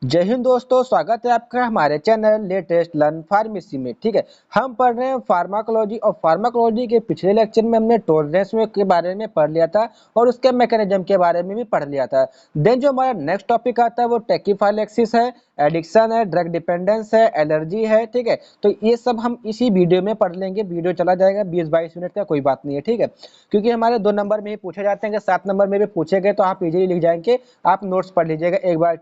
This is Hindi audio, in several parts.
जय हिंद दोस्तों, स्वागत है आपका हमारे चैनल लेटेस्ट लर्न फार्मेसी में। ठीक है, हम पढ़ रहे हैं फार्माकोलॉजी और फार्माकोलॉजी के पिछले लेक्चर में हमने टॉलरेंस में के बारे में पढ़ लिया था और उसके मैकेनिज्म के बारे में भी पढ़ लिया था। देन जो हमारा नेक्स्ट टॉपिक आता है वो टैकीफाइलैक्सिस है, एडिक्शन है, ड्रग डिपेंडेंस है, एलर्जी है। ठीक है, तो ये सब हम इसी वीडियो में पढ़ लेंगे। वीडियो चला जाएगा 20-22 मिनट का, कोई बात नहीं है। ठीक है, क्योंकि हमारे 2 नंबर में ही पूछे जाते हैं, 7 नंबर में भी पूछे गए तो आप इजीली लिख जाएंगे। आप नोट्स पढ़ लीजिएगा एक बार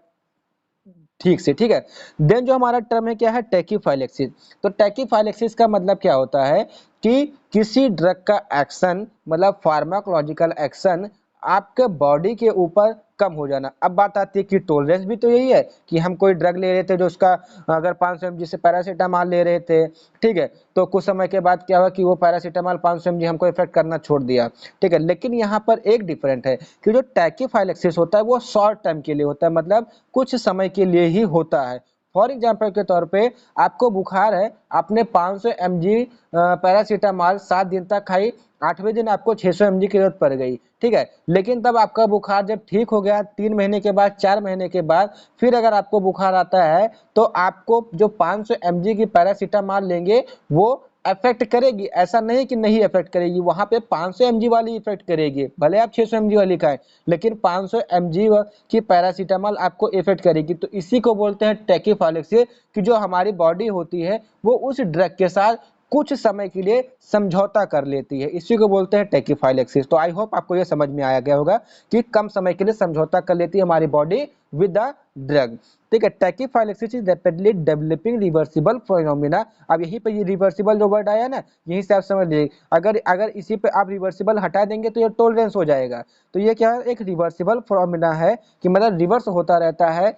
ठीक से। ठीक है, देन जो हमारा टर्म है क्या है, टैकीफाइलैक्सिस। तो टैकीफाइलैक्सिस का मतलब क्या होता है कि किसी ड्रग का एक्शन मतलब फार्माकोलॉजिकल एक्शन आपके बॉडी के ऊपर कम हो जाना। अब बात आती है कि टॉलरेंस भी तो यही है कि हम कोई ड्रग ले रहे थे जो उसका अगर 500 mg से पैरासीटामोल ले रहे थे, ठीक है, तो कुछ समय के बाद क्या हुआ कि वो पैरासीटामोल 500 mg हमको इफेक्ट करना छोड़ दिया। ठीक है, लेकिन यहाँ पर एक डिफरेंट है कि जो टैकीफाइलैक्सिस होता है वो शॉर्ट टर्म के लिए होता है, मतलब कुछ समय के लिए ही होता है। फॉर एग्जाम्पल के तौर पे आपको बुखार है, आपने 500 mg पैरासीटामोल 7 दिन तक खाई, 8वें दिन आपको 600 mg की जरूरत पड़ गई। ठीक है, लेकिन तब आपका बुखार जब ठीक हो गया 3 महीने के बाद, 4 महीने के बाद फिर अगर आपको बुखार आता है तो आपको जो 500 mg की पैरासीटामोल लेंगे वो अफेक्ट करेगी। ऐसा नहीं कि नहीं अफेक्ट करेगी, वहां पे 500 mg वाली इफेक्ट करेगी, भले आप 600 mg वाली खाएं, लेकिन 500 mg की पैरासीटामोल आपको इफेक्ट करेगी। तो इसी को बोलते हैं टैकीफाइलैक्सिस कि जो हमारी बॉडी होती है वो उस ड्रग के साथ कुछ समय के लिए समझौता कर लेती है, इसी को बोलते हैं टैकीफाइलैक्सिस। तो आई होप आपको ये समझ में आया गया होगा कि कम समय के लिए समझौता कर लेती है हमारी बॉडी विद द ड्रग। ठीक है, टैकीफाइलैक्सिस is rapidly developing reversible phenomena. अब यहीं पे ये रिवर्सिबल जो वर्ड आया ना, यहीं से आप समझ लीजिए। अगर अगर इसी पे आप रिवर्सिबल हटा देंगे तो ये टॉलरेंस हो जाएगा। तो ये क्या है, एक रिवर्सिबल फिनोमिना है कि मतलब रिवर्स होता रहता है,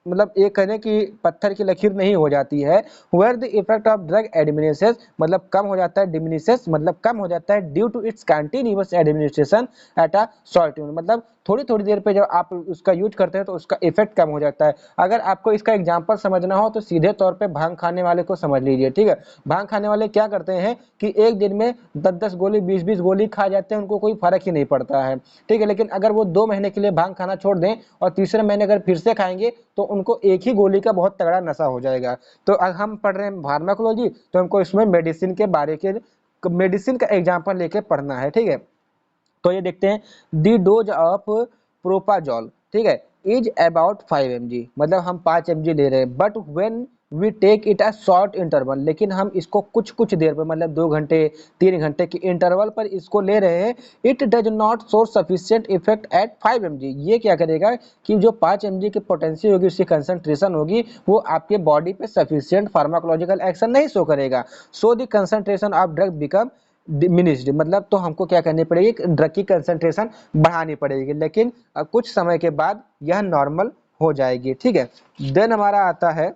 मतलब ये कहने की पत्थर की लकीर नहीं हो जाती है। Where the effect of drug administration मतलब कम हो जाता है, डिमिनिशेस मतलब कम हो जाता है due to its continuous administration at a short, मतलब थोड़ी थोड़ी देर पे जब आप उसका यूज करते हैं तो उसका इफेक्ट कम हो जाता है। अगर आपको इसका एग्जांपल समझना हो तो सीधे तौर पे भांग खाने वाले को समझ लीजिए। ठीक है, भांग खाने वाले क्या करते हैं कि एक दिन में 10-10 गोली 20-20 गोली खा जाते हैं, उनको कोई फर्क ही नहीं पड़ता है। ठीक है, लेकिन अगर वो 2 महीने के लिए भांग खाना छोड़ दें और तीसरे महीने अगर फिर से खाएंगे तो उनको एक ही गोली का बहुत तगड़ा नशा हो जाएगा। तो अब हम पढ़ रहे हैं फार्माकोलॉजी, तो हमको इसमें मेडिसिन के बारे के मेडिसिन का एग्जाम्पल लेके पढ़ना है। ठीक है, तो ये देखते हैं दी डोज ऑफ प्रोपाजोल, ठीक है, इज अबाउट 5 mg, मतलब हम 5 mg ले रहे हैं, but when we take it a short interval, लेकिन हम इसको कुछ कुछ देर पर मतलब 2 घंटे 3 घंटे के इंटरवल पर इसको ले रहे हैं। It does not show sufficient effect at 5 mg। ये क्या करेगा कि जो 5 mg की पोटेंसी होगी, उसकी कंसंट्रेशन होगी, वो आपके बॉडी पे सफिशिएंट फार्माकोलॉजिकल एक्शन नहीं शो करेगा। So the concentration of drug become diminished, मतलब तो हमको क्या करनी पड़ेगी, ड्रग की कंसंट्रेशन बढ़ानी पड़ेगी, लेकिन कुछ समय के बाद यह नॉर्मल हो जाएगी। ठीक है, देन हमारा आता है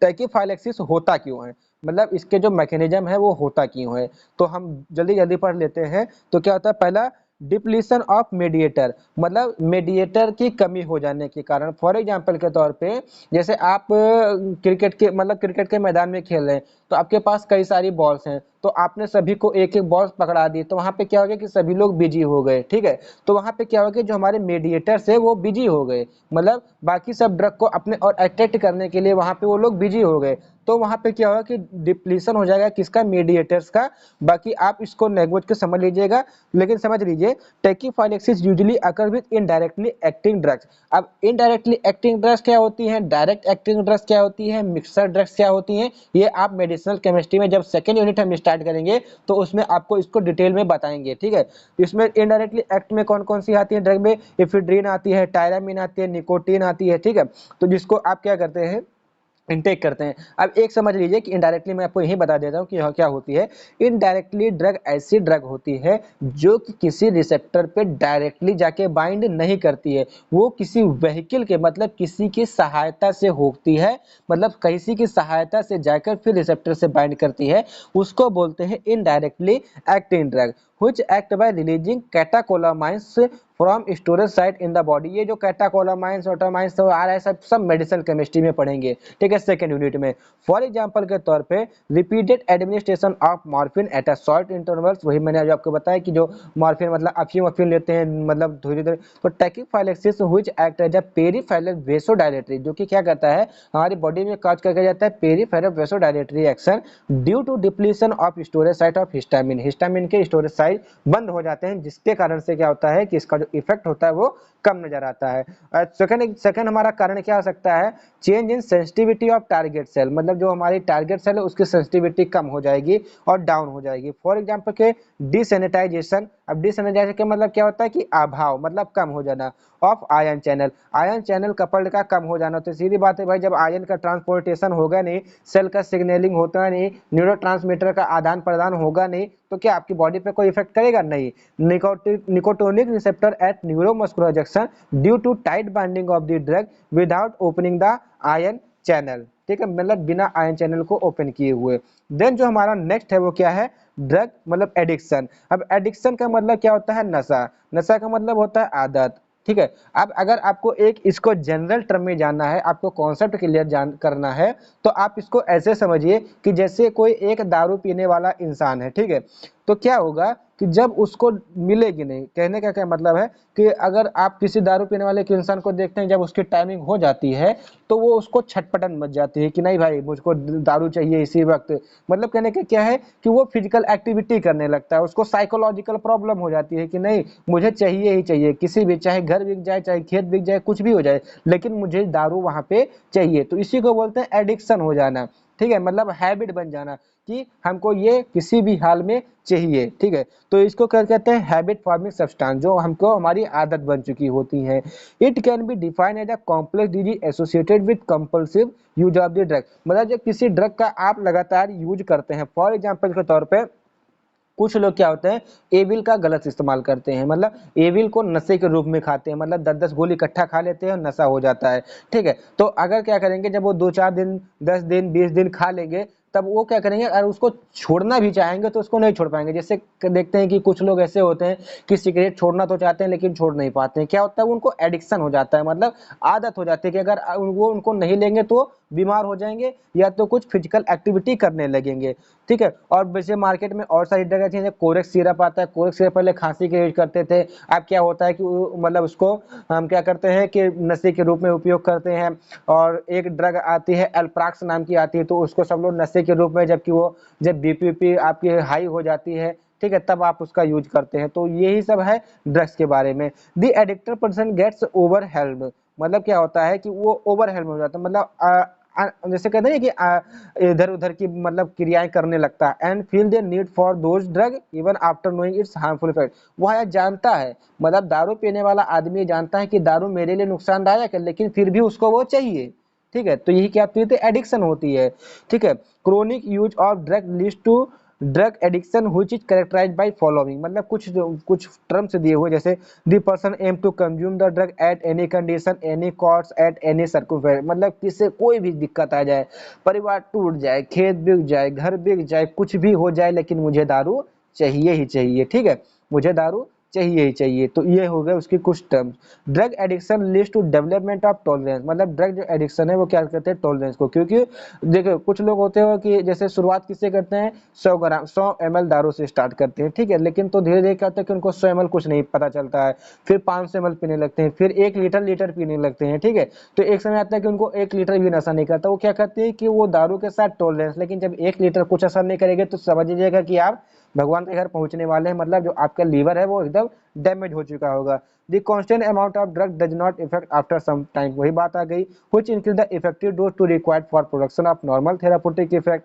टैकीफाइलैक्सिस होता क्यों है, मतलब इसके जो मैकेनिज्म है वो होता क्यों है। तो हम जल्दी जल्दी पढ़ लेते हैं। तो क्या होता है, पहला डिप्लीशन ऑफ मेडिएटर, मतलब मेडिएटर की कमी हो जाने के कारण। फॉर एग्जांपल के तौर पे जैसे आप क्रिकेट के मैदान में खेल रहे हैं, तो आपके पास कई सारी बॉल्स हैं, तो आपने सभी को एक एक बॉल पकड़ा दी, तो वहां पे क्या हो गया कि सभी लोग बिजी हो गए। ठीक है, तो वहां पे क्या हो गया, जो हमारे मेडिएटर्स है वो बिजी हो गए, मतलब बाकी सब ड्रग को अपने और अट्रैक्ट करने के लिए वहां पे वो लोग बिजी हो गए। तो वहां पे क्या होगा कि डिप्लीशन हो जाएगा किसका, मेडिएटर्स का। बाकी आप इसको लैंग्वेज के समझ लीजिएगा, लेकिन समझ लीजिए टैकीफाइलैक्सिस usually occur with indirectly acting drugs. अब इनडायरेक्टली एक्टिंग ड्रग्स क्या होती हैं, डायरेक्ट एक्टिंग ड्रग्स क्या होती है, मिक्सर ड्रग्स क्या होती हैं, ये आप मेडिसिनल केमिस्ट्री में जब सेकेंड यूनिट हम स्टार्ट करेंगे तो उसमें आपको इसको डिटेल में बताएंगे। ठीक है, इसमें इनडायरेक्टली एक्ट में कौन कौन सी आती है ड्रग में, इफेड्रिन आती है, टायरामीन आती है, निकोटीन आती है। ठीक है, तो जिसको आप क्या करते हैं, इनटेक करते हैं। अब एक समझ लीजिए कि इनडायरेक्टली मैं आपको यही बता देता हूँ कि यह क्या होती है। इनडायरेक्टली ड्रग ऐसी ड्रग होती है जो कि किसी रिसेप्टर पे डायरेक्टली जाके बाइंड नहीं करती है, वो किसी व्हीकल के मतलब किसी की सहायता से होती है, मतलब किसी की सहायता से जाकर फिर रिसेप्टर से बाइंड करती है, उसको बोलते हैं indirectly acting drug. which act by releasing catecholamines from storage site in the body. ये जो कैटाकोलामाइंस ऑटोमाइंस सब आ रहा है सब मेडिसिनल केमिस्ट्री में पढ़ेंगे, ठीक है, सेकंड यूनिट में। फॉर एग्जांपल के तौर पे repeated administration of morphine eight a short intervals, वही मैंने जो आपको बताया कि जो मॉर्फिन मतलब अफीम अफीम लेते हैं मतलब धीरे धीरे, तो tachyphylaxis which act as a peripheral vasodilatory, जो कि क्या करता है हमारी बॉडी में काज करके जाता है peripheral vasodilatory action due to depletion of storage site of histamine. Histamine के स्टोरेज साइट बंद हो जाते हैं, जिसके कारण से क्या होता है कि इसका जो इफेक्ट होता है वो कम नजर आता है। सेकंड हमारा कारण क्या हो सकता है, change in sensitivity of target cell, मतलब जो हमारी टारगेट सेल है उसकी सेंसिटिविटी कम हो जाएगी और डाउन हो जाएगी। फॉर एग्जांपल के डिसैनिटाइजेशन, अब डिसैनिटाइजेशन का मतलब क्या होता है कि अभाव मतलब कम हो जाना of ion channel, ion channel coupled का कम हो जाना। तो सीधी बात है भाई, जब आयन का ट्रांसपोर्टेशन होगा नहीं, सेल का सिग्नलिंग होता नहीं, न्यूरोट्रांसमीटर का आदान प्रदान होगा नहीं, तो क्या आपकी बॉडी पे कोई इफेक्ट करेगा? नहीं। Nicotinic receptor at neuromuscular junction due to tight binding of the drug without opening the ion channel, ठीक है, मतलब बिना आयन चैनल को ओपन किए हुए। देन जो हमारा नेक्स्ट है वो क्या है, ड्रग मतलब एडिक्शन। अब एडिक्शन का मतलब क्या होता है, नशा, नशा का मतलब होता है आदत, ठीक है। अब अगर आपको एक इसको जनरल टर्म में जानना है, आपको कॉन्सेप्ट क्लियर जान करना है, तो आप इसको ऐसे समझिए कि जैसे कोई एक दारू पीने वाला इंसान है, ठीक है, तो क्या होगा कि जब उसको मिलेगी नहीं, कहने का क्या मतलब है कि अगर आप किसी दारू पीने वाले के इंसान को देखते हैं, जब उसकी टाइमिंग हो जाती है तो वो उसको छटपटन मच जाती है कि नहीं भाई मुझको दारू चाहिए इसी वक्त, मतलब कहने का क्या है कि वो फिजिकल एक्टिविटी करने लगता है, उसको साइकोलॉजिकल प्रॉब्लम हो जाती है कि नहीं मुझे चाहिए ही चाहिए, किसी भी चाहे घर बिक जाए चाहे खेत बिक जाए कुछ भी हो जाए, लेकिन मुझे दारू वहां पे चाहिए। तो इसी को बोलते हैं एडिक्शन हो जाना, ठीक है, मतलब हैबिट बन जाना कि हमको ये किसी भी हाल में चाहिए, ठीक है। तो इसको क्या कहते हैं, हैबिट फॉर्मिंग सब्सटेंस, जो हमको हमारी आदत बन चुकी होती है। It can be defined as a complex disease associated with compulsive use of the drug, मतलब जब किसी ड्रग का आप लगातार यूज करते हैं, फॉर एग्जांपल के तौर पे कुछ लोग क्या होते हैं एविल का गलत इस्तेमाल करते हैं, मतलब एविल को नशे के रूप में खाते हैं, मतलब 10-10 गोली इकट्ठा खा लेते हैं और नशा हो जाता है, ठीक है। तो अगर क्या करेंगे, जब वो 2-4 दिन 10 दिन 20 दिन खा लेंगे, तब वो क्या करेंगे, अगर उसको छोड़ना भी चाहेंगे तो उसको नहीं छोड़ पाएंगे। जैसे देखते हैं कि कुछ लोग ऐसे होते हैं कि सिगरेट छोड़ना तो चाहते हैं लेकिन छोड़ नहीं पाते हैं, क्या होता है उनको एडिक्शन हो जाता है, मतलब आदत हो जाती है कि अगर वो उनको नहीं लेंगे तो बीमार हो जाएंगे या तो कुछ फिजिकल एक्टिविटी करने लगेंगे, ठीक है। और वैसे मार्केट में और सारी ड्रग है, कोरेक्स सिरप आता है, कोरेक्स सिरप पहले खांसी के यूज करते थे, अब क्या होता है कि मतलब उसको हम क्या करते हैं कि नशे के रूप में उपयोग करते हैं। और एक ड्रग आती है एल्प्राक्स नाम की आती है, तो उसको सब लोग नशे के रूप में, जबकि वो जब बीपी आपकी हाई हो जाती है, ठीक है, तब आप उसका यूज करते हैं। तो यही सब है ड्रग्स के बारे में। The addicted person gets overwhelmed, मतलब क्या होता है कि वो ओवरवेल्म हो जाता है, मतलब जैसे कहते हैं कि इधर उधर की मतलब क्रियाएं करने लगता है। And feel the need for those drug even after knowing it's harmful effect, वह जानता है, मतलब दारू पीने वाला आदमी जानता है कि दारू मेरे लिए नुकसानदायक है, लेकिन फिर भी उसको वो चाहिए, ठीक है। तो यही क्या होती है, एडिक्शन होती है, ठीक है। Chronic use of drug leads to drug addiction which is characterised by following, मतलब कुछ टर्म्स दिए हुए, जैसे the person aim to consume the drug at any condition any cost at any circumstance, मतलब किसी कोई भी दिक्कत आ जाए, परिवार टूट जाए, खेत बिक जाए, घर बिक जाए, कुछ भी हो जाए, लेकिन मुझे दारू चाहिए ही चाहिए, ठीक है, मुझे दारू चाहिए ही चाहिए। तो ये हो गए उसकी कुछ terms. Drug addiction leads to development of tolerance, मतलब ड्रग जो एडिक्शन है वो क्या करते हैं, टॉलरेंस को, क्योंकि देखो कुछ लोग होते हैं कि जैसे शुरुआत किससे करते हैं, 100 ml दारू से स्टार्ट करते हैं, ठीक है, लेकिन तो धीरे धीरे क्या होता है कि उनको 100 ml कुछ नहीं पता चलता है, फिर 500 ml पीने लगते हैं, फिर 1 लीटर पीने लगते हैं, ठीक है। तो एक समय आता है कि उनको 1 लीटर भी नशा नहीं करता, वो क्या करते हैं कि वो दारू के साथ टॉलरेंस, लेकिन जब 1 लीटर कुछ असर नहीं करेगा तो समझ लीजिएगा कि आप भगवान के घर पहुंचने वाले हैं, मतलब जो आपका लीवर है वो एकदम डैमेज हो चुका होगा। The constant amount of drug does not effect after some time, वही बात आ गई, which increase the effective dose to required for production of normal therapeutic effect.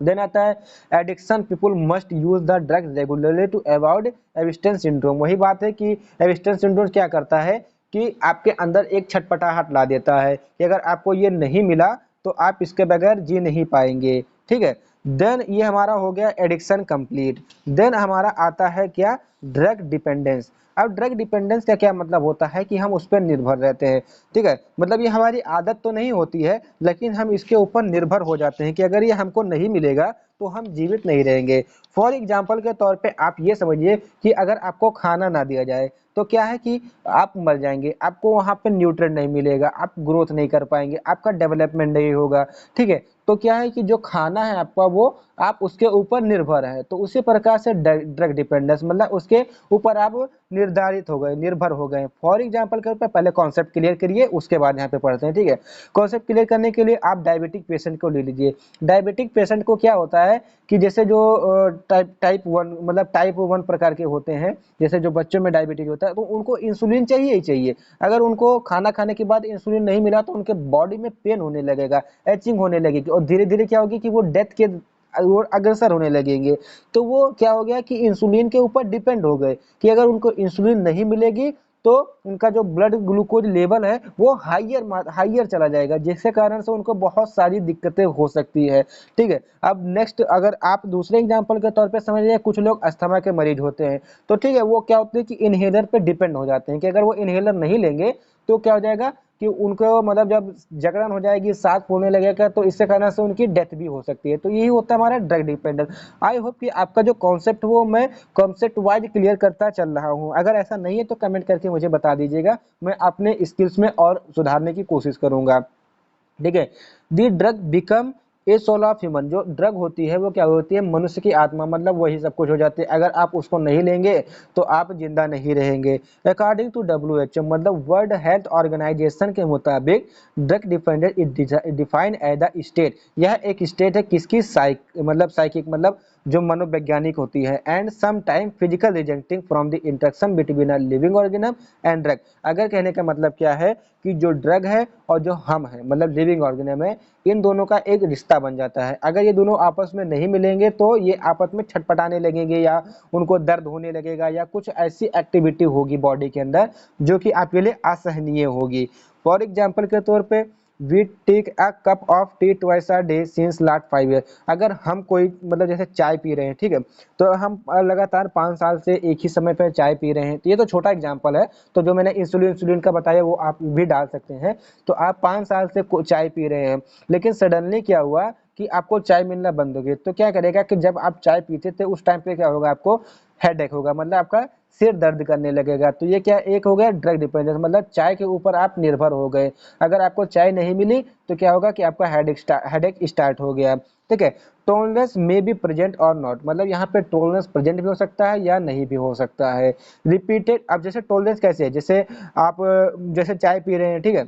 Then आता है addiction people must use the drug regularly to avoid abstinence syndrome, वही बात है कि एब्स्टेंस सिंड्रोम क्या करता है कि आपके अंदर एक छटपटाहट ला देता है कि अगर आपको ये नहीं मिला तो आप इसके बगैर जी नहीं पाएंगे, ठीक है। देन ये हमारा हो गया एडिक्शन कंप्लीट। देन हमारा आता है क्या, ड्रग डिपेंडेंस। अब ड्रग डिपेंडेंस का क्या मतलब होता है कि हम उस पर निर्भर रहते हैं, ठीक है, मतलब ये हमारी आदत तो नहीं होती है, लेकिन हम इसके ऊपर निर्भर हो जाते हैं कि अगर ये हमको नहीं मिलेगा तो हम जीवित नहीं रहेंगे। फॉर एग्जाम्पल के तौर पे आप ये समझिए कि अगर आपको खाना ना दिया जाए, तो क्या है कि आप मर जाएंगे, आपको वहां पे न्यूट्रिएंट नहीं मिलेगा, आप ग्रोथ नहीं कर पाएंगे, आपका डेवलपमेंट नहीं होगा। ठीक है, तो क्या है कि जो खाना है आपका वो आप उसके ऊपर निर्भर है। तो उसी प्रकार से ड्रग डिपेंडेंस मतलब उसके ऊपर आप निर्धारित हो गए, निर्भर हो गए। फॉर एग्जाम्पल के ऊपर पहले कॉन्सेप्ट क्लियर करिए, उसके बाद यहाँ पे पढ़ते हैं। ठीक है, कॉन्सेप्ट क्लियर करने के लिए आप डायबिटिक पेशेंट को ले लीजिए। डायबिटिक पेशेंट को क्या होता है कि जैसे जो टाइप वन मतलब टाइप वन प्रकार के होते हैं, जैसे जो बच्चों में डायबिटीज होता है, तो उनको इंसुलिन चाहिए ही चाहिए। अगर उनको खाना खाने के बाद इंसुलिन नहीं मिला तो उनके बॉडी में पेन होने लगेगा, एचिंग होने लगेगी, और धीरे धीरे क्या होगी कि वो डेथ के और अग्रसर होने लगेंगे। तो वो क्या हो गया कि इंसुलिन के ऊपर डिपेंड हो गए कि अगर उनको इंसुलिन नहीं मिलेगी तो उनका जो ब्लड ग्लूकोज लेवल है वो हाइयर चला जाएगा, जिसके कारण से उनको बहुत सारी दिक्कतें हो सकती है। ठीक है, अब नेक्स्ट अगर आप दूसरे एग्जांपल के तौर पे समझ लीजिए, कुछ लोग अस्थमा के मरीज होते हैं। तो ठीक है, वो क्या होते हैं कि इनहेलर पे डिपेंड हो जाते हैं कि अगर वो इनहेलर नहीं लेंगे तो क्या हो जाएगा कि उनको मतलब जब जकड़न हो जाएगी, सांस फूलने लगेगा, तो इससे कारण से उनकी डेथ भी हो सकती है। तो यही होता है हमारा ड्रग डिपेंडेंस। आई होप कि आपका जो कॉन्सेप्ट वो मैं कॉन्सेप्ट वाइज क्लियर करता चल रहा हूँ। अगर ऐसा नहीं है तो कमेंट करके मुझे बता दीजिएगा, मैं अपने स्किल्स में और सुधारने की कोशिश करूंगा। ठीक है, the drug become a soul of human. जो ड्रग होती है वो क्या होती है, मनुष्य की आत्मा, मतलब वही सब कुछ हो जाती है। अगर आप उसको नहीं लेंगे तो आप जिंदा नहीं रहेंगे। अकॉर्डिंग टू WHO मतलब वर्ल्ड हेल्थ ऑर्गेनाइजेशन के मुताबिक drug dependent is defined as the state. यह एक स्टेट है किसकी, साइकिक मतलब जो मनोवैज्ञानिक होती है, and some time physical rejecting from the interaction between a living organism and drug. अगर कहने का मतलब क्या है कि जो ड्रग है और जो हम है मतलब लिविंग ऑर्गेनिज्म है, इन दोनों का एक रिश्ता बन जाता है। अगर ये दोनों आपस में नहीं मिलेंगे तो ये आपस में छटपटाने लगेंगे, या उनको दर्द होने लगेगा, या कुछ ऐसी एक्टिविटी होगी बॉडी के अंदर जो कि आपके लिए असहनीय होगी। फॉर एग्जाम्पल के तौर पे we take a cup of tea twice a day since last 5 year. अगर हम कोई मतलब जैसे चाय पी रहे हैं, ठीक है, तो हम लगातार 5 साल से एक ही समय पर चाय पी रहे हैं। तो ये तो छोटा एग्जाम्पल है, तो जो मैंने इंसुलिन का बताया वो आप भी डाल सकते हैं। तो आप 5 साल से चाय पी रहे हैं, लेकिन सडनली क्या हुआ कि आपको चाय मिलना बंद हो गई। तो क्या करेगा कि जब आप चाय पीते थे उस टाइम पे क्या होगा, आपको हेडेक होगा, मतलब आपका सिर दर्द करने लगेगा। तो ये क्या एक हो गया ड्रग डिपेंडेंस, मतलब चाय के ऊपर आप निर्भर हो गए। अगर आपको चाय नहीं मिली तो क्या होगा कि आपका हेडेक स्टार्ट हो गया। ठीक है, टॉलरेंस मे बी प्रेजेंट और नॉट, मतलब यहाँ पे टॉलरेंस प्रेजेंट भी हो सकता है या नहीं भी हो सकता है। रिपीटेड, अब जैसे टॉलरेंस कैसे है, जैसे आप जैसे चाय पी रहे हैं, ठीक है,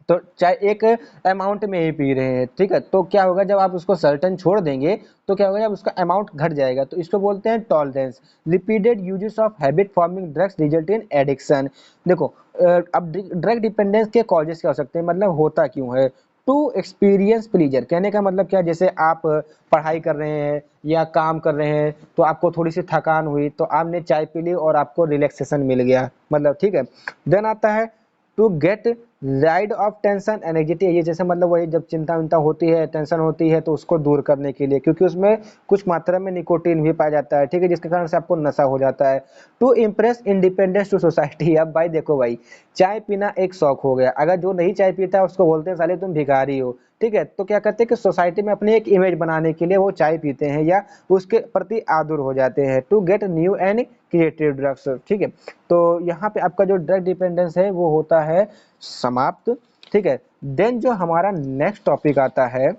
तो चाहे एक अमाउंट में ही पी रहे हैं, ठीक है, तो क्या होगा जब आप उसको सर्टेन छोड़ देंगे तो क्या होगा, जब उसका अमाउंट घट जाएगा, तो इसको बोलते हैं tolerance. Repeated uses of habit forming drugs result in addiction. देखो अब ड्रग डिपेंडेंस के कॉजेस क्या हो सकते हैं, मतलब होता क्यों है। टू एक्सपीरियंस प्लीजर, कहने का मतलब क्या, जैसे आप पढ़ाई कर रहे हैं या काम कर रहे हैं, तो आपको थोड़ी सी थकान हुई तो आपने चाय पी ली और आपको रिलैक्सेशन मिल गया, मतलब ठीक है। देन आता है to get rid of tension anxiety. ये जैसे मतलब वही जब चिंता विंता होती है, टेंशन होती है, तो उसको दूर करने के लिए, क्योंकि उसमें कुछ मात्रा में निकोटीन भी पाया जाता है, ठीक है, जिसके कारण से आपको नशा हो जाता है। To impress independence to society. अब भाई देखो भाई, चाय पीना एक शौक हो गया, अगर जो नहीं चाय पीता है उसको बोलते हैं साले तुम भिखारी हो। ठीक है, तो क्या करते हैं कि सोसाइटी में अपने एक इमेज बनाने के लिए वो चाय पीते हैं या उसके प्रति आदुर हो जाते हैं। To get new and creative drugs. ठीक है, तो यहाँ पे आपका जो ड्रग डिपेंडेंस है वो होता है समाप्त। ठीक है, देन जो हमारा नेक्स्ट टॉपिक आता है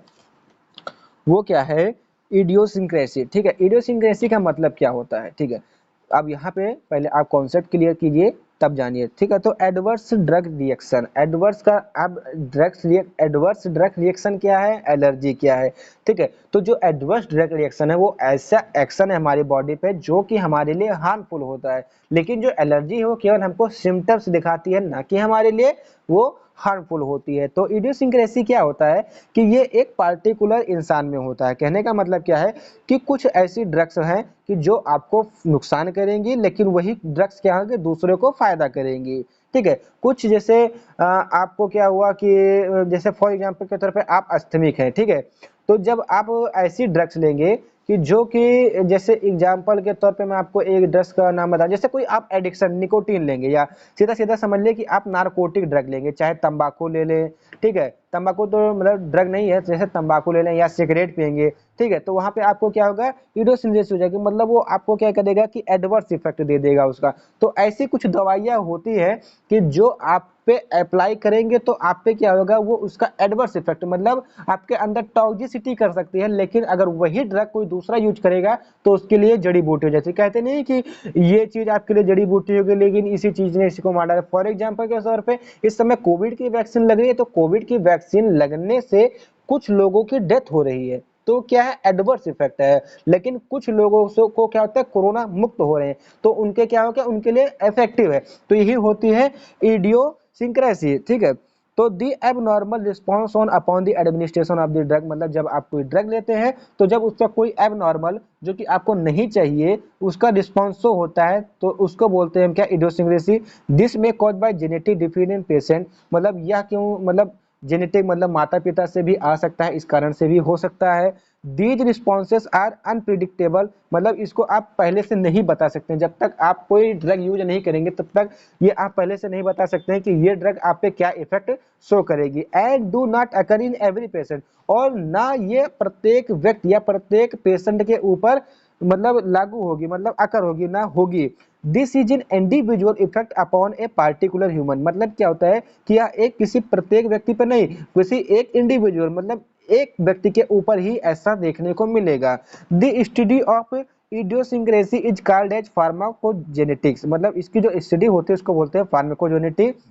वो क्या है, इडियोसिंक्रेसी। ठीक है, इडियोसिंक्रेसी का मतलब क्या होता है, ठीक है, अब यहाँ पे पहले आप कॉन्सेप्ट क्लियर कीजिए तब जानिए। ठीक है, तो एडवर्स ड्रग रिएक्शन, एडवर्स का अब एडवर्स ड्रग रिएक्शन क्या है, एलर्जी क्या है। ठीक है, तो जो एडवर्स ड्रग रिएक्शन है वो ऐसा एक्शन है हमारी बॉडी पे जो कि हमारे लिए हार्मफुल होता है, लेकिन जो एलर्जी है वो केवल हमको सिम्टम्स दिखाती है, ना कि हमारे लिए वो हार्मफुल होती है। तो इडियोसिंक्रेसी क्या होता है कि ये एक पार्टिकुलर इंसान में होता है। कहने का मतलब क्या है कि कुछ ऐसी ड्रग्स हैं कि जो आपको नुकसान करेंगी, लेकिन वही ड्रग्स क्या है कि दूसरे को फायदा करेंगी। ठीक है, कुछ जैसे आपको क्या हुआ कि जैसे फॉर एग्जांपल के तौर पे आप अस्थमिक हैं, ठीक है, तो जब आप ऐसी ड्रग्स लेंगे कि जो कि जैसे एग्जाम्पल के तौर पे मैं आपको एक ड्रग्स का नाम बताऊं, जैसे कोई आप एडिक्शन निकोटीन लेंगे या सीधा सीधा समझ ले कि आप नारकोटिक ड्रग लेंगे, चाहे तंबाकू ले लें, ठीक है, तंबाकू तो मतलब ड्रग नहीं है, जैसे तंबाकू ले लें या सिगरेट पियेंगे, ठीक है, तो वहां पे आपको क्या होगा, ईडोसिंथेसिस हो जाएगी, मतलब वो आपको क्या करेगा कि एडवर्स इफेक्ट दे देगा उसका। तो ऐसी कुछ दवाइयां होती है कि जो आप पे अप्लाई करेंगे तो आप पे क्या होगा, वो उसका एडवर्स इफेक्ट मतलब आपके अंदर टॉक्सिसिटी कर सकती है, लेकिन अगर वही ड्रग कोई दूसरा यूज करेगा तो उसके लिए जड़ी बूटी हो जाती है। कहते नहीं कि ये चीज आपके लिए जड़ी बूटी होगी लेकिन इसी चीज ने इसी को मार डाला। फॉर एग्जाम्पल के तौर पे इस समय कोविड की वैक्सीन लग रही है, तो कोविड की वैक्सीन लगने से कुछ लोगों की डेथ हो रही है, तो क्या है, एडवर्स इफेक्ट है, लेकिन कुछ लोगों से को क्या होता है, कोरोना मुक्त हो रहे हैं, तो उनके क्या हो गया, उनके लिए इफेक्टिव है। तो यही होती है इडियोसिंक्रेसी, ठीक है। तो the abnormal response on upon the administration of the drug, मतलब जब आप कोई ड्रग लेते हैं तो जब उसका कोई एबनॉर्मल जो कि आपको नहीं चाहिए उसका रिस्पॉन्स शो होता है तो उसको बोलते हैं क्या, इडियोसिंक्रेसी। दिस में cause by genetic defeat in patient, मतलब यह क्यों, मतलब जेनेटिक मतलब माता पिता से भी आ सकता है, इस कारण से भी हो सकता है। दीज रिस्पॉन्सेस आर अनप्रिडिक्टेबल, मतलब इसको आप पहले से नहीं बता सकते हैं, जब तक आप कोई ड्रग यूज नहीं करेंगे तब तक ये आप पहले से नहीं बता सकते हैं कि ये ड्रग आप पे क्या इफेक्ट शो करेगी। And do not occur in every patient, और ना ये प्रत्येक व्यक्ति या प्रत्येक पेशेंट के ऊपर मतलब लागू होगी, मतलब अकर होगी, ना होगी। This is in individual effect upon a particular human, मतलब क्या होता है कि यह एक किसी प्रत्येक व्यक्ति पर नहीं, किसी एक इंडिविजुअल मतलब एक व्यक्ति के ऊपर ही ऐसा देखने को मिलेगा। The study of idiosyncrasy is called as pharmacogenetics, मतलब इसकी जो स्टडी होती है उसको बोलते हैं फार्माकोजेनेटिक्स।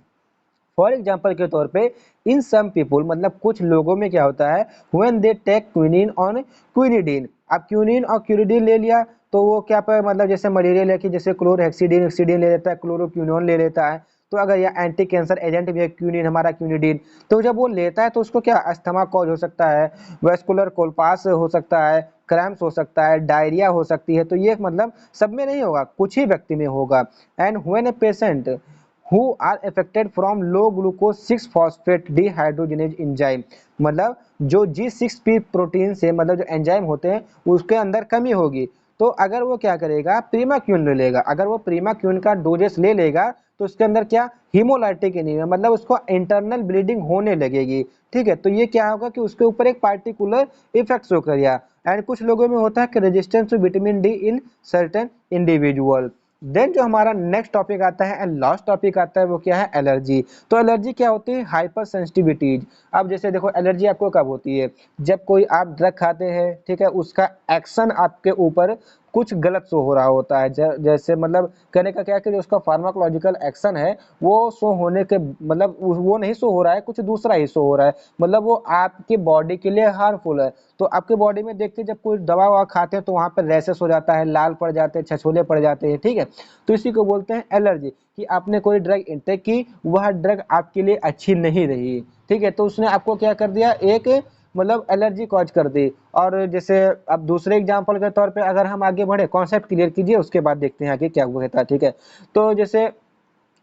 फॉर एग्जाम्पल के तौर पे इन सम पीपुल, मतलब कुछ लोगों में क्या होता है, when they take quinine on quinidine, अब क्विनिन और क्विनिडीन ले लिया तो वो क्या पर मतलब जैसे मलेरिया लेके जैसे क्लोरहेक्सिडिन एक्सीडिन ले लेता है, क्लोरोक्विनोन ले लेता है, तो अगर यह एंटी कैंसर एजेंट भी है क्विनिन हमारा क्विनिडीन, तो जब वो लेता है तो उसको क्या अस्थमा कॉज हो सकता है, वेस्कुलर कोलपास हो सकता है, क्रैम्प्स हो सकता है, डायरिया हो सकती है, तो ये मतलब सब में नहीं होगा, कुछ ही व्यक्ति में होगा। And when a patient who are affected from low glucose 6 phosphate dehydrogenase enzyme, मतलब जो G6P प्रोटीन से मतलब जो एंजाइम होते हैं उसके अंदर कमी होगी, तो अगर वो क्या करेगा, प्रीमाक्यून ले लेगा, अगर वो प्रीमाक्यून का डोजेस ले लेगा तो उसके अंदर क्या हीमोलाइटिक एनीमिया, मतलब उसको इंटरनल ब्लीडिंग होने लगेगी, ठीक है, तो ये क्या होगा कि उसके ऊपर एक पार्टिकुलर इफेक्ट शो करेगा। एंड कुछ लोगों में होता है कि resistance to vitamin D in certain individual. Then जो हमारा नेक्स्ट टॉपिक आता है एंड लास्ट टॉपिक आता है वो क्या है, एलर्जी। तो एलर्जी क्या होती है, हाइपर सेंसिटिविटीज। अब जैसे देखो एलर्जी आपको कब होती है, जब कोई आप ड्रग खाते हैं, ठीक है, उसका एक्शन आपके ऊपर कुछ गलत शो हो रहा होता है, जैसे मतलब कहने का क्या है कि जो उसका फार्माकोलॉजिकल एक्शन है वो शो होने के मतलब वो नहीं शो हो रहा है, कुछ दूसरा ही शो हो रहा है, मतलब वो आपकी बॉडी के लिए हार्मफुल है। तो आपके बॉडी में देखते जब कोई दवा ववा खाते हैं तो वहां पर रैसेस हो जाता है, लाल पड़ जाते हैं, छछोले पड़ जाते हैं, ठीक है, तो इसी को बोलते हैं एलर्जी, कि आपने कोई ड्रग इंटेक की, वह ड्रग आपके लिए अच्छी नहीं रही, ठीक है, तो उसने आपको क्या कर दिया, एक मतलब एलर्जी कॉज कर दी। और जैसे अब दूसरे एग्जांपल के तौर पे अगर हम आगे बढ़े, कॉन्सेप्ट क्लियर कीजिए उसके बाद देखते हैं आगे क्या होता है, ठीक है। तो जैसे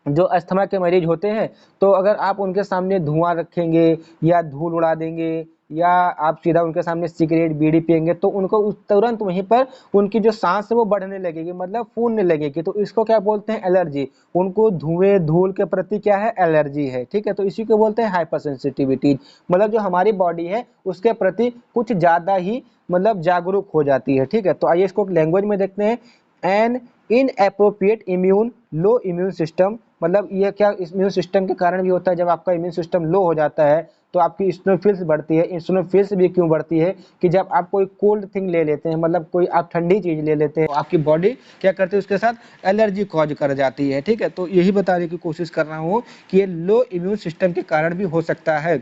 जो अस्थमा के मरीज होते हैं तो अगर आप उनके सामने धुआं रखेंगे या धूल उड़ा देंगे या आप सीधा उनके सामने सिगरेट बीड़ी पियेंगे तो उनको तुरंत वहीं पर उनकी जो सांस है वो बढ़ने लगेगी, मतलब फूलने लगेगी, तो इसको क्या बोलते हैं, एलर्जी। उनको धुएं धूल के प्रति क्या है, एलर्जी है, ठीक है, तो इसी को बोलते हैं हाइपर सेंसिटिविटी, मतलब जो हमारी बॉडी है उसके प्रति कुछ ज्यादा ही मतलब जागरूक हो जाती है, ठीक है। तो आइए इसको लैंग्वेज में देखते हैं। एन इनएप्रोप्रिएट इम्यून लो इम्यून सिस्टम, मतलब ये क्या इम्यून सिस्टम के कारण भी होता है, जब आपका इम्यून सिस्टम लो हो जाता है तो आपकी इस्नोफिल्स बढ़ती है। इस्नोफिल्स भी क्यों बढ़ती है कि जब आप कोई कोल्ड थिंग ले लेते हैं, मतलब कोई आप ठंडी चीज ले लेते हैं तो आपकी बॉडी क्या करती है, उसके साथ एलर्जी कॉज कर जाती है, ठीक है। तो यही बताने की कोशिश कर रहा हूँ कि ये लो इम्यून सिस्टम के कारण भी हो सकता है।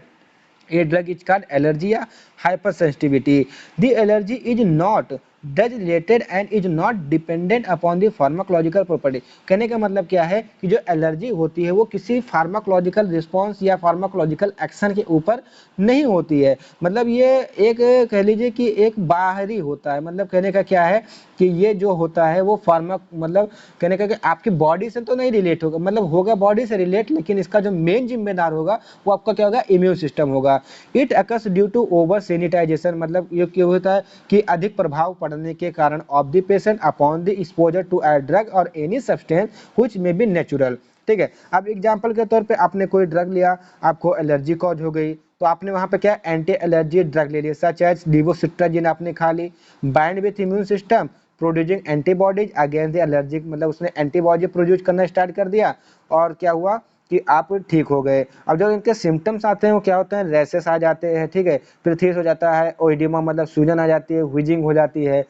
A drug is called allergy or hypersensitivity. The allergy is not drug related and is not dependent upon the pharmacological property. कहने का मतलब क्या है कि जो एलर्जी होती है वो किसी फार्माकोलॉजिकल रिस्पॉन्स या फार्माकोलॉजिकल एक्शन के ऊपर नहीं होती है, मतलब ये एक कह लीजिए कि एक बाहरी होता है, मतलब कहने का क्या है कि ये जो होता है वो फार्मा मतलब कहने का कि आपकी बॉडी से तो नहीं रिलेट होगा, मतलब होगा बॉडी से रिलेट, लेकिन इसका जो मेन जिम्मेदार होगा वो आपका क्या होगा, इम्यून सिस्टम होगा। It occurs due to over sanitisation, मतलब ये क्यों होता है कि अधिक प्रभाव पड़ बढ़ने के कारण of the patient upon the exposure to a drug और any substance which may be natural. ठीक है, अब एग्जांपल के तौर पे आपने कोई ड्रग लिया, आपको एलर्जी कॉज हो गई, तो आपने वहाँ पे क्या एंटी एलर्जी ड्रग ले लिया, सच एज लिवोसिट्राजिन आपने खा ली, bind with immune system producing antibodies against the allergic, मतलब उसने एंटीबॉडी प्रोड्यूस करना स्टार्ट कर दिया और क्या हुआ कि आप ठीक हो गए। अब जब इनके सिम्टम्स आते हैं वो क्या होते हैं, रैसेस आ जाते हैं, ठीक है, प्रीथिस हो जाता है, ओइडिमा मतलब सूजन आ जाती है, व्हीजिंग हो जाती है।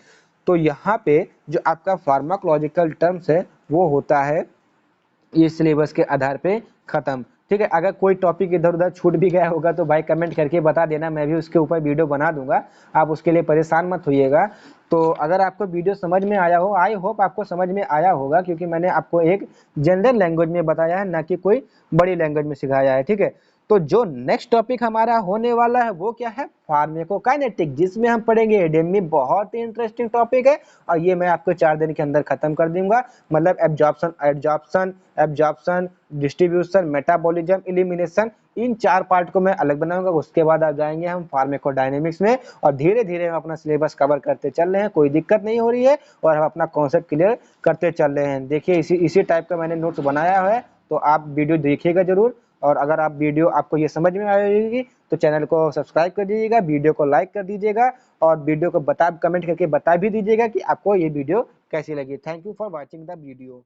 तो यहाँ पे जो आपका फार्माकोलॉजिकल टर्म्स है वो होता है इस सिलेबस के आधार पे खत्म। ठीक है, अगर कोई टॉपिक इधर उधर छूट भी गया होगा तो भाई कमेंट करके बता देना, मैं भी उसके ऊपर वीडियो बना दूंगा, आप उसके लिए परेशान मत होइएगा। तो अगर आपको वीडियो समझ में आया हो, आई होप आपको समझ में आया होगा, क्योंकि मैंने आपको एक जनरल लैंग्वेज में बताया है, ना कि कोई बड़ी लैंग्वेज में सिखाया है। ठीक है, तो जो नेक्स्ट टॉपिक हमारा होने वाला है वो क्या है, फार्माकोकाइनेटिक, जिसमें हम पढ़ेंगे एडेमी, बहुत ही इंटरेस्टिंग टॉपिक है और ये मैं आपको 4 दिन के अंदर खत्म कर दूंगा। मतलब एब्जॉर्प्शन, डिस्ट्रीब्यूशन, मेटाबॉलिज्म, एलिमिनेशन, इन 4 पार्ट को मैं अलग बनाऊंगा। उसके बाद आ जाएंगे हम फार्माकोडायनेमिक्स में और धीरे धीरे हम अपना सिलेबस कवर करते चल रहे हैं, कोई दिक्कत नहीं हो रही है और हम अपना कॉन्सेप्ट क्लियर करते चल रहे हैं। देखिए इसी टाइप का मैंने नोट्स बनाया है, तो आप वीडियो देखिएगा जरूर। और अगर आप वीडियो आपको ये समझ में आएगी तो चैनल को सब्सक्राइब कर दीजिएगा, वीडियो को लाइक कर दीजिएगा और वीडियो को कमेंट करके बता भी दीजिएगा कि आपको ये वीडियो कैसी लगी। Thank you for watching the video.